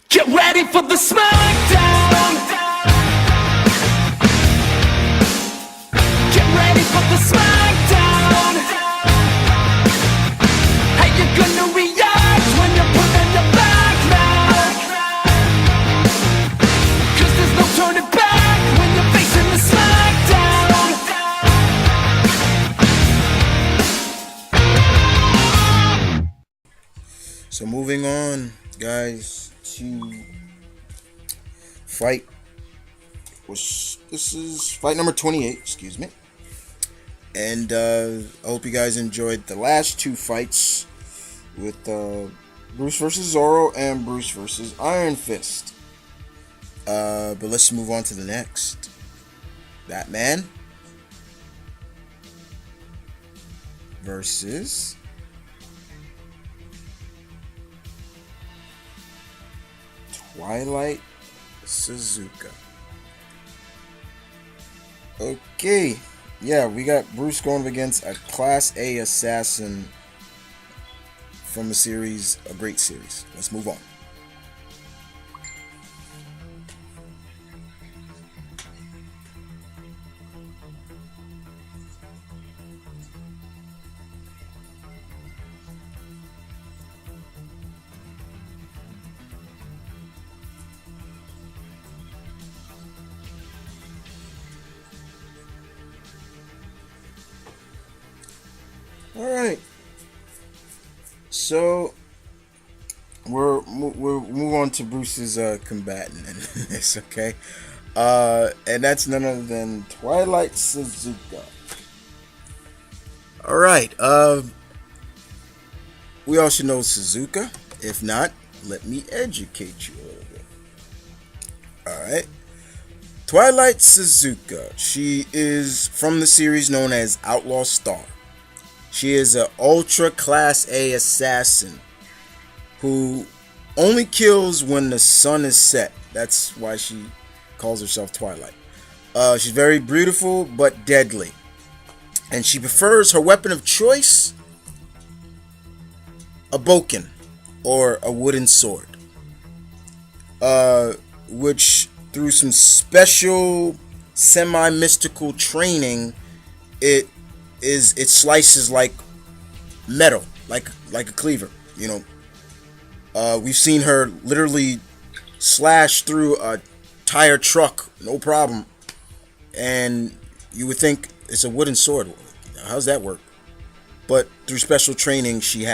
Get ready for the smackdown. Get ready for the smackdown. How you gonna react when you're put on your back now? Cause there's no turning back when you're facing the smackdown. So moving on, guys, to fight. This is fight number 28, excuse me. And I hope you guys enjoyed the last two fights with Bruce versus Zorro and Bruce versus Iron Fist. But let's move on to the next. Batman versus Twilight Suzuka. Okay, yeah, we got Bruce going against a Class A assassin from a great series. Let's move on. Alright, so we'll move on to Bruce's combatant in this, okay? And that's none other than Twilight Suzuka. Alright, we all should know Suzuka. If not, let me educate you a little bit. Alright. Twilight Suzuka. She is from the series known as Outlaw Star. She is an ultra class A assassin who only kills when the sun is set. That's why she calls herself Twilight. She's very beautiful but deadly. And she prefers her weapon of choice, a bokken, or a wooden sword. Which through some special semi-mystical training, it slices like metal, like a cleaver, you know. We've seen her literally slash through a tire truck, no problem. And you would think it's a wooden sword. How's that work? But through special training she's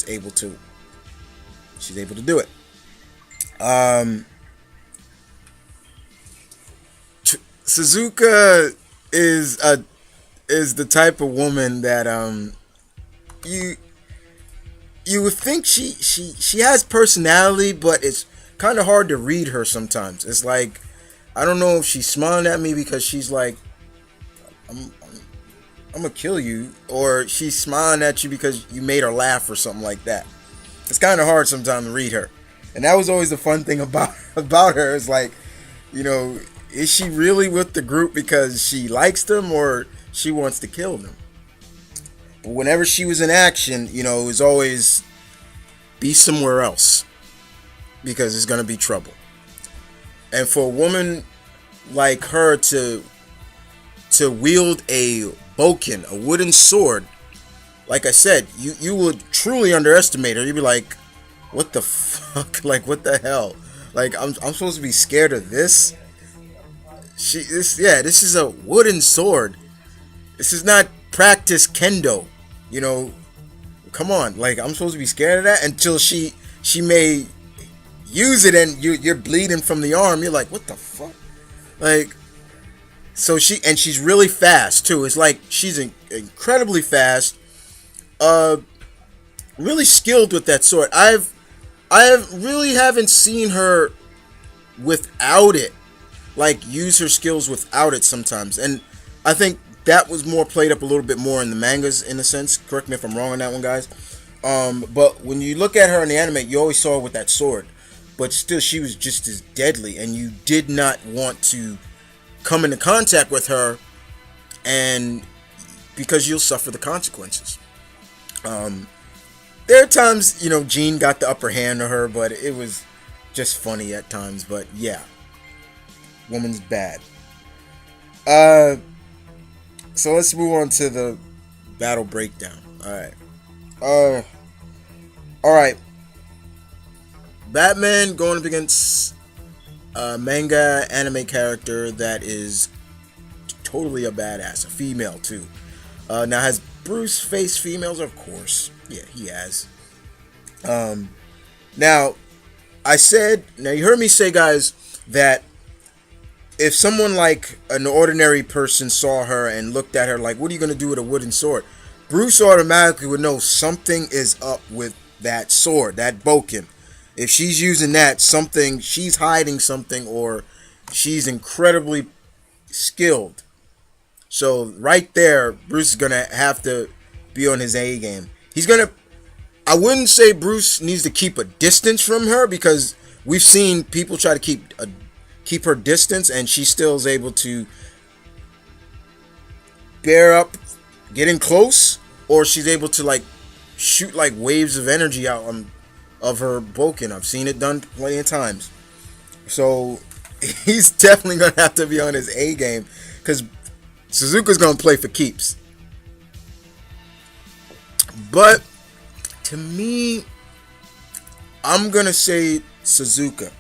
able to do it. Suzuka is the type of woman that you would think she has personality, but it's kind of hard to read her sometimes. It's like, I don't know if she's smiling at me because she's like, I'm gonna kill you, or she's smiling at you because you made her laugh or something like that. It's kind of hard sometimes to read her, and that was always the fun thing about her. Is like, you know, is she really with the group because she likes them, or she wants to kill them? But whenever she was in action, you know, it was always be somewhere else because it's gonna be trouble. And for a woman like her to wield a bokken, a wooden sword, like I said, you would truly underestimate her. You'd be like, what the fuck? Like, what the hell? Like, I'm supposed to be scared of this? This is a wooden sword. This is not practice kendo, you know. Come on, like, I'm supposed to be scared of that until she may use it and you're bleeding from the arm. You're like, what the fuck? Like, so she's really fast too. It's like she's incredibly fast, really skilled with that sword. I really haven't seen her without it, like use her skills without it sometimes, and I think that was more played up a little bit more in the mangas, in a sense. Correct me if I'm wrong on that one, guys. But when you look at her in the anime, you always saw her with that sword, but still she was just as deadly, and you did not want to come into contact with her, and because you'll suffer the consequences. There are times, you know, Jean got the upper hand on her, but it was just funny at times. But yeah, woman's bad. So let's move on to the battle breakdown. Uh, all right. Batman going up against a manga anime character that is totally a badass, a female too. Now has Bruce faced females? Of course, yeah, he has. Now now you heard me say, guys, that if someone like an ordinary person saw her and looked at her like, what are you going to do with a wooden sword? Bruce automatically would know something is up with that sword, that boken. If she's using that, she's hiding something, or she's incredibly skilled. So right there, Bruce is going to have to be on his A game. I wouldn't say Bruce needs to keep a distance from her, because we've seen people try to keep her distance, and she still is able to bear up, getting close, or she's able to like shoot like waves of energy out of her boken. I've seen it done plenty of times. So he's definitely gonna have to be on his A game, because Suzuka's gonna play for keeps. But to me, I'm gonna say Suzuka.